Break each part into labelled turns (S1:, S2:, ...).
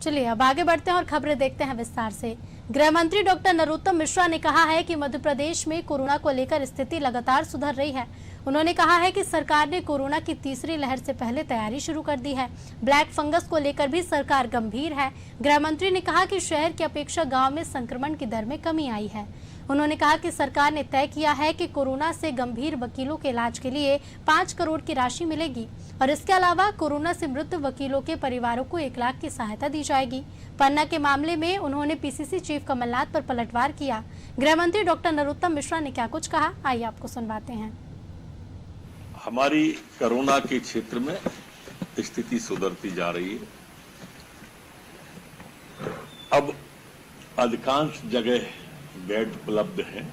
S1: चलिए अब आगे बढ़ते हैं और खबरें देखते हैं विस्तार से। गृह मंत्री डॉक्टर नरोत्तम मिश्रा ने कहा है कि मध्य प्रदेश में कोरोना को लेकर स्थिति लगातार सुधर रही है। उन्होंने कहा है कि सरकार ने कोरोना की तीसरी लहर से पहले तैयारी शुरू कर दी है। ब्लैक फंगस को लेकर भी सरकार गंभीर है। गृह मंत्री ने कहा कि शहर की अपेक्षा गांव में संक्रमण की दर में कमी आई है। उन्होंने कहा कि सरकार ने तय किया है कि कोरोना से गंभीर वकीलों के इलाज के लिए 5 करोड़ की राशि मिलेगी और इसके अलावा कोरोना से मृत वकीलों के परिवारों को 1 लाख की सहायता दी जाएगी। पन्ना के मामले में उन्होंने पीसीसी चीफ कमलनाथ पर पलटवार किया। गृह मंत्री डॉक्टर नरोत्तम मिश्रा ने क्या कुछ कहा, आइए आपको सुनवाते हैं।
S2: हमारी कोरोना के क्षेत्र में स्थिति सुधरती जा रही है। अब अधिकांश जगह बेड उपलब्ध हैं।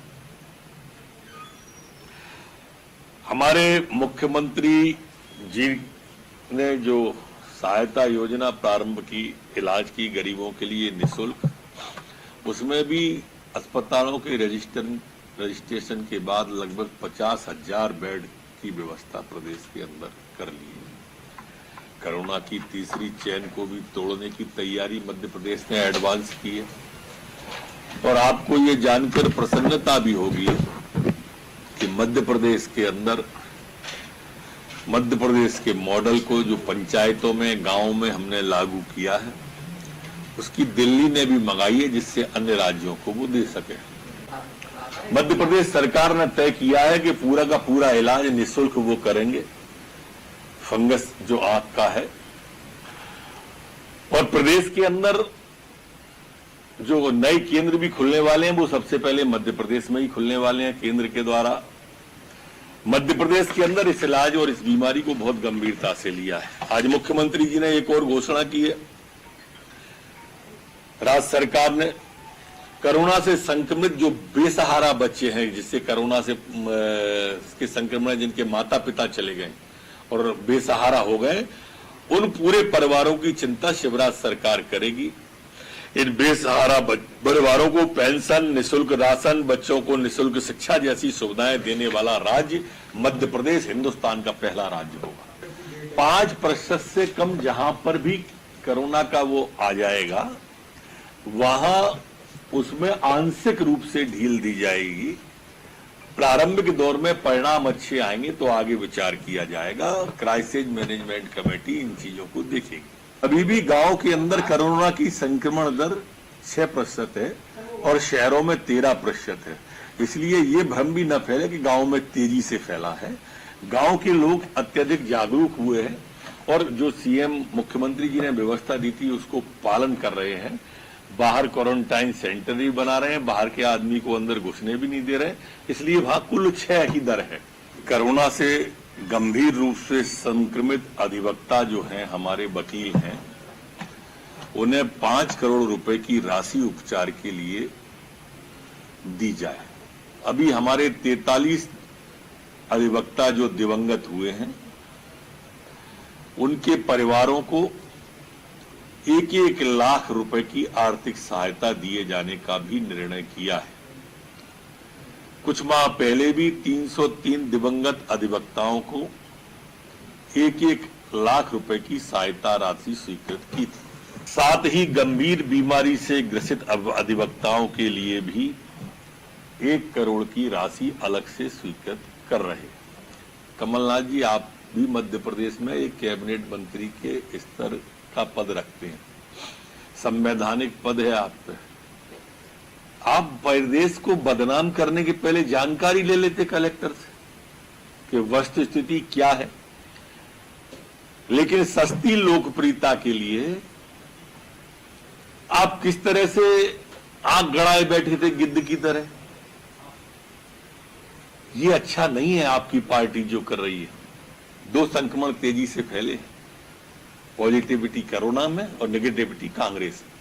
S2: हमारे मुख्यमंत्री जी ने जो सहायता योजना प्रारंभ की इलाज की गरीबों के लिए निःशुल्क, उसमें भी अस्पतालों के रजिस्ट्रेशन के बाद लगभग 50,000 बेड की व्यवस्था प्रदेश के अंदर कर ली है। कोरोना की तीसरी चेन को भी तोड़ने की तैयारी मध्य प्रदेश ने एडवांस की है और आपको ये जानकर प्रसन्नता भी होगी कि मध्य प्रदेश के अंदर मध्य प्रदेश के मॉडल को जो पंचायतों में, गांवों में हमने लागू किया है, उसकी दिल्ली ने भी मंगाई है जिससे अन्य राज्यों को वो दे सके। मध्य प्रदेश सरकार ने तय किया है कि पूरा का पूरा इलाज निःशुल्क वो करेंगे, फंगस जो आंख का है। और प्रदेश के अंदर जो नए केंद्र भी खुलने वाले हैं वो सबसे पहले मध्य प्रदेश में ही खुलने वाले हैं। केंद्र के द्वारा मध्य प्रदेश के अंदर इस इलाज और इस बीमारी को बहुत गंभीरता से लिया है। आज मुख्यमंत्री जी ने एक और घोषणा की है। राज्य सरकार ने कोरोना से संक्रमित जो बेसहारा बच्चे हैं, जिससे कोरोना से के संक्रमण जिनके माता पिता चले गए और बेसहारा हो गए, उन पूरे परिवारों की चिंता शिवराज सरकार करेगी। इन बेसहारा परिवारों को पेंशन, निःशुल्क राशन, बच्चों को निःशुल्क शिक्षा जैसी सुविधाएं देने वाला राज्य मध्य प्रदेश हिंदुस्तान का पहला राज्य होगा। 5% से कम जहां पर भी कोरोना का वो आ जाएगा, वहां उसमें आंशिक रूप से ढील दी जाएगी। प्रारंभिक दौर में परिणाम अच्छे आएंगे तो आगे विचार किया जाएगा। क्राइसिस मैनेजमेंट कमेटी इन चीजों को देखेगी। अभी भी गांव के अंदर कोरोना की संक्रमण दर 6% है और शहरों में 13% है। इसलिए ये भ्रम भी न फैले कि गांव में तेजी से फैला है। गांव के लोग अत्यधिक जागरूक हुए हैं और जो सीएम मुख्यमंत्री जी ने व्यवस्था दी थी उसको पालन कर रहे हैं। बाहर क्वारंटाइन सेंटर भी बना रहे हैं, बाहर के आदमी को अंदर घुसने भी नहीं दे रहे, इसलिए वहां कुल 6 की दर है। कोरोना से गंभीर रूप से संक्रमित अधिवक्ता जो हैं, हमारे वकील हैं, उन्हें 5 करोड़ रुपए की राशि उपचार के लिए दी जाए। अभी हमारे 43 अधिवक्ता जो दिवंगत हुए हैं, उनके परिवारों को 1-1 लाख रुपए की आर्थिक सहायता दिए जाने का भी निर्णय किया है। कुछ माह पहले भी 303 दिवंगत अधिवक्ताओं को 1-1 लाख रुपए की सहायता राशि स्वीकृत की थी। साथ ही गंभीर बीमारी से ग्रसित अधिवक्ताओं के लिए भी 1 करोड़ की राशि अलग से स्वीकृत कर रहे। कमलनाथ जी, आप भी मध्य प्रदेश में एक कैबिनेट मंत्री के स्तर का पद रखते हैं, संवैधानिक पद है आप पे। आप प्रदेश को बदनाम करने के पहले जानकारी ले लेते कलेक्टर से कि वस्तु स्थिति क्या है। लेकिन सस्ती लोकप्रियता के लिए आप किस तरह से आंख गड़ाए बैठे थे गिद्ध की तरह। ये अच्छा नहीं है आपकी पार्टी जो कर रही है। 2 संक्रमण तेजी से फैले, पॉजिटिविटी कोरोना में और नेगेटिविटी कांग्रेस में।